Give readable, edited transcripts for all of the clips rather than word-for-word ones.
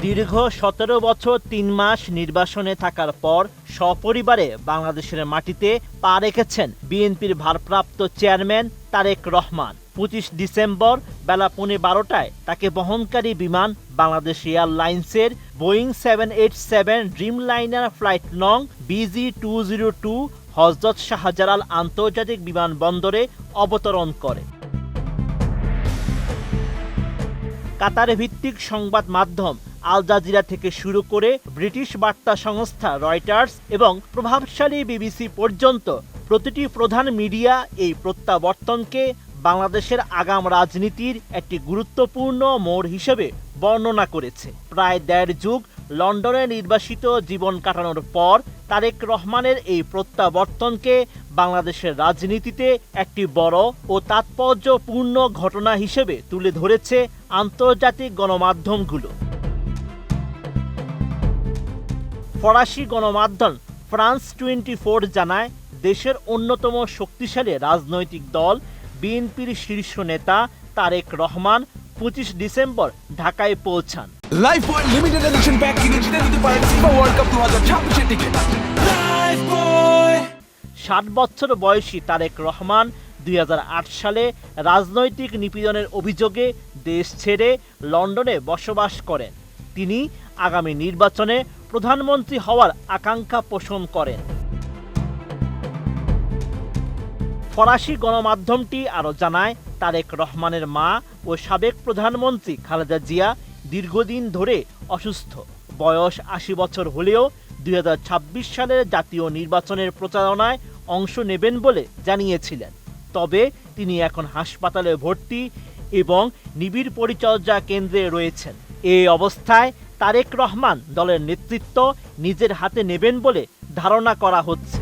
দীর্ঘ ১৭ বছর ৩ মাস নির্বাসনে থাকার পর সপরিবারে বাংলাদেশের মাটিতে পা রেখেছেন বিএনপির ভারপ্রাপ্ত চেয়ারম্যান তারেক রহমান। ২৫ ডিসেম্বর বেলা ১৫:১২টায় তাকে বহনকারী বিমান বাংলাদেশ এয়ারলাইন্সের বোয়িং 787 ড্রিমলাইনার ফ্লাইট নং BG-202 হযরত শাহজালাল আন্তর্জাতিক বিমানবন্দরে অবতরণ করে। কাতার ভিত্তিক সংবাদ মাধ্যম আল জাজিরা থেকে শুরু করে ব্রিটিশ বার্তা সংস্থা রয়টার্স এবং প্রভাবশালী বিবিসি পর্যন্ত প্রতিটি প্রধান মিডিয়া এই প্রত্যাবর্তনকে বাংলাদেশের আগাম রাজনীতির একটি গুরুত্বপূর্ণ মোড় হিসেবে বর্ণনা করেছে। প্রায় ১.৫ যুগ লন্ডনে নির্বাসিত জীবন কাটানোর পর তারেক রহমানের এই প্রত্যাবর্তনকে বাংলাদেশের রাজনীতিতে একটি বড় ও তাৎপর্যপূর্ণ ঘটনা হিসেবে তুলে ধরেছে আন্তর্জাতিক গণমাধ্যমগুলো। ফরাসি গণমাধ্যম ফ্রান্স 24 জানায়, দেশের অন্যতম শক্তিশালী রাজনৈতিক দল বিএনপির শীর্ষ নেতা তারেক রহমান ২৫ ডিসেম্বর ঢাকায় পৌঁছান। লাইফবয় লিমিটেড এডিশন প্যাক কিনে জিতে নিতে পারেন FIFA world cup 2026 ticket. Lifebuoy ৬০ বছর বয়সী তারেক রহমান ২০০৮ সালে রাজনৈতিক নিপীড়নের অভিযোগে দেশ ছেড়ে লন্ডনে বসবাস করেন। তিনি আগামী নির্বাচনে প্রধানমন্ত্রী হওয়ার আকাঙ্ক্ষা পোষণ করেন। ফরাসি গণমাধ্যমটি আরও জানায়, তারেক রহমানের মা ও সাবেক প্রধানমন্ত্রী খালেদা জিয়া দীর্ঘদিন ধরে অসুস্থ। বয়স ৮০ বছর হলেও ২০২৬ সালের জাতীয় নির্বাচনের প্রচারণায় অংশ নেবেন বলে জানিয়েছিলেন। তবে তিনি এখন হাসপাতালে ভর্তি এবং নিবিড় পরিচর্যা কেন্দ্রে রয়েছেন। এই অবস্থায় তারেক রহমান দলের নেতৃত্ব নিজের হাতে নেবেন বলে ধারণা করা হচ্ছে।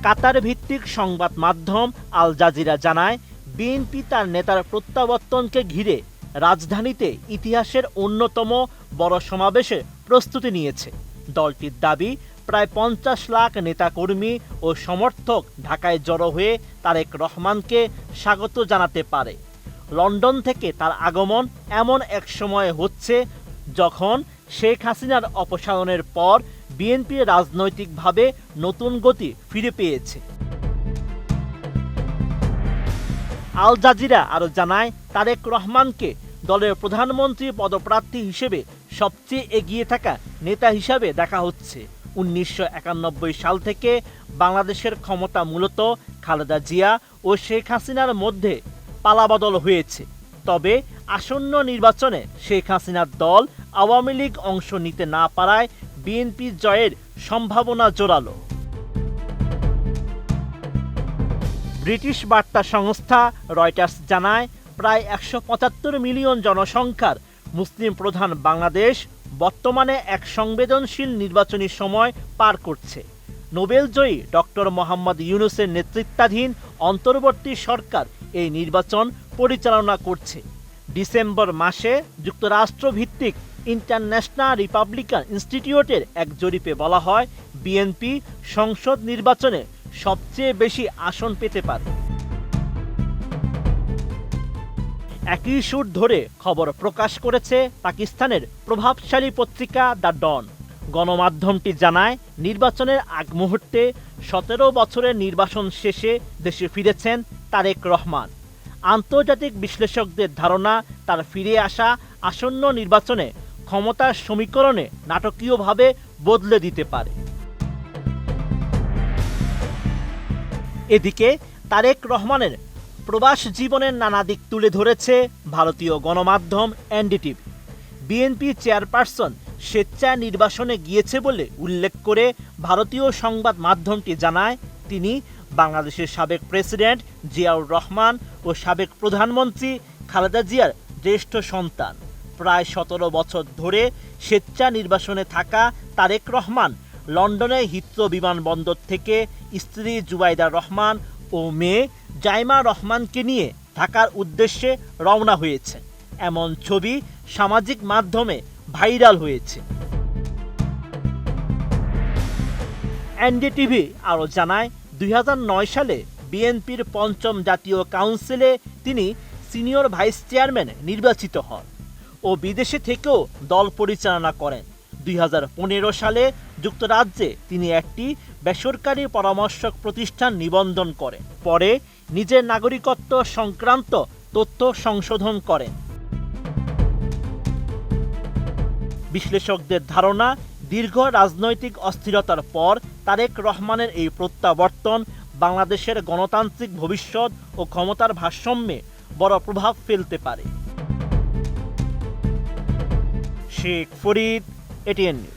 কাতার ভিত্তিক সংবাদ মাধ্যম আল জাজিরা জানায়, বিএনপি তার নেতার প্রত্যাবর্তনকে ঘিরে রাজধানীতে ইতিহাসের অন্যতম বড় সমাবেশে প্রস্তুতি নিয়েছে। দলটির দাবি, প্রায় ৫০ লাখ নেতাকর্মী ও সমর্থক ঢাকায় জড়ো হয়ে তারেক রহমানকে স্বাগত জানাতে পারে। লন্ডন থেকে তার আগমন এমন এক সময়ে হচ্ছে যখন শেখ হাসিনার অপসারণের পর বিএনপি রাজনৈতিকভাবে নতুন গতি ফিরে পেয়েছে। আল জাজিরা আরও জানায়, তারেক রহমানকে দলের প্রধানমন্ত্রী পদপ্রার্থী হিসেবে সবচেয়ে এগিয়ে থাকা নেতা হিসাবে দেখা হচ্ছে। ১৯৯১ সাল থেকে বাংলাদেশের ক্ষমতা মূলত খালেদা জিয়া ও শেখ হাসিনার মধ্যে পালাবদল হয়েছে। তবে আসন্ন নির্বাচনে শেখ হাসিনার দল আওয়ামী লীগ অংশ নিতে না পারায় বিএনপি জয়ের সম্ভাবনা জোরালো। ব্রিটিশ বার্তা সংস্থা রয়টার্স জানায়, প্রায় ১৭৫ মিলিয়ন জনসংখ্যার মুসলিম প্রধান বাংলাদেশ বর্তমানে এক সংবেদনশীল নির্বাচনী সময় পার করছে। নোবেলজয়ী ডক্টর মোহাম্মদ ইউনূসের নেতৃত্বাধীন অন্তর্বর্তী সরকার এই নির্বাচন পরিচালনা করছে। ডিসেম্বর মাসে যুক্তরাষ্ট্রভিত্তিক ইন্টারন্যাশনাল রিপাবলিকান ইনস্টিটিউটের এক জরিপে বলা হয়, বিএনপি সংসদ নির্বাচনে সবচেয়ে বেশি আসন পেতে পারে। একই সুর ধরে খবর প্রকাশ করেছে পাকিস্তানের প্রভাবশালী পত্রিকা দ্য ডন। গণমাধ্যমটি জানায়, নির্বাচনের আগ মুহূর্তে ১৭ বছরের নির্বাসন শেষে দেশে ফিরেছেন তারেক রহমান। আন্তর্জাতিক বিশ্লেষকদের ধারণা, তার ফিরে আসা আসন্ন নির্বাচনে ক্ষমতার সমীকরণে নাটকীয়ভাবে বদলে দিতে পারে। এদিকে তারেক রহমানের প্রবাস জীবনের নানা দিক তুলে ধরেছে ভারতীয় গণমাধ্যম এনডিটিভি। বিএনপি চেয়ারপারসন স্বেচ্ছায় নির্বাসনে গিয়েছে বলে উল্লেখ করে ভারতীয় সংবাদ মাধ্যমটি জানায়, তিনি বাংলাদেশের সাবেক প্রেসিডেন্ট জিয়াউর রহমান ও সাবেক প্রধানমন্ত্রী খালেদা জিয়ার জ্যেষ্ঠ সন্তান। প্রায় ১৭ বছর ধরে স্বেচ্ছা নির্বাসনে থাকা তারেক রহমান লন্ডনে হিথ্রো বিমানবন্দর থেকে স্ত্রী জুবাইদা রহমান ও মেয়ে জাইমা রহমানকে নিয়ে ঢাকার উদ্দেশ্যে রওনা হয়েছে। এমন ছবি সামাজিক মাধ্যমে ভাইরাল হয়েছে। এনডিটিভি আরও জানায়, ২০০৯ সালে বিএনপির পঞ্চম জাতীয় কাউন্সিলে তিনি সিনিয়র ভাইস চেয়ারম্যান নির্বাচিত হন। ও বিদেশে থেকেও দল পরিচালনা করেন। 2015 সালে যুক্তরাজ্যে তিনি একটি বেসরকারি পরামর্শক প্রতিষ্ঠান নিবন্ধন করেন। পরে নিজের নাগরিকত্ব সংক্রান্ত তথ্য সংশোধন করেন। বিশ্লেষকদের ধারণা, দীর্ঘ রাজনৈতিক অস্থিরতার পর তারেক রহমানের এই প্রত্যাবর্তন বাংলাদেশের গণতান্ত্রিক ভবিষ্যৎ ও ক্ষমতার ভারসাম্যে বড় প্রভাব ফেলতে পারে। Sheikh Farid, ATN news.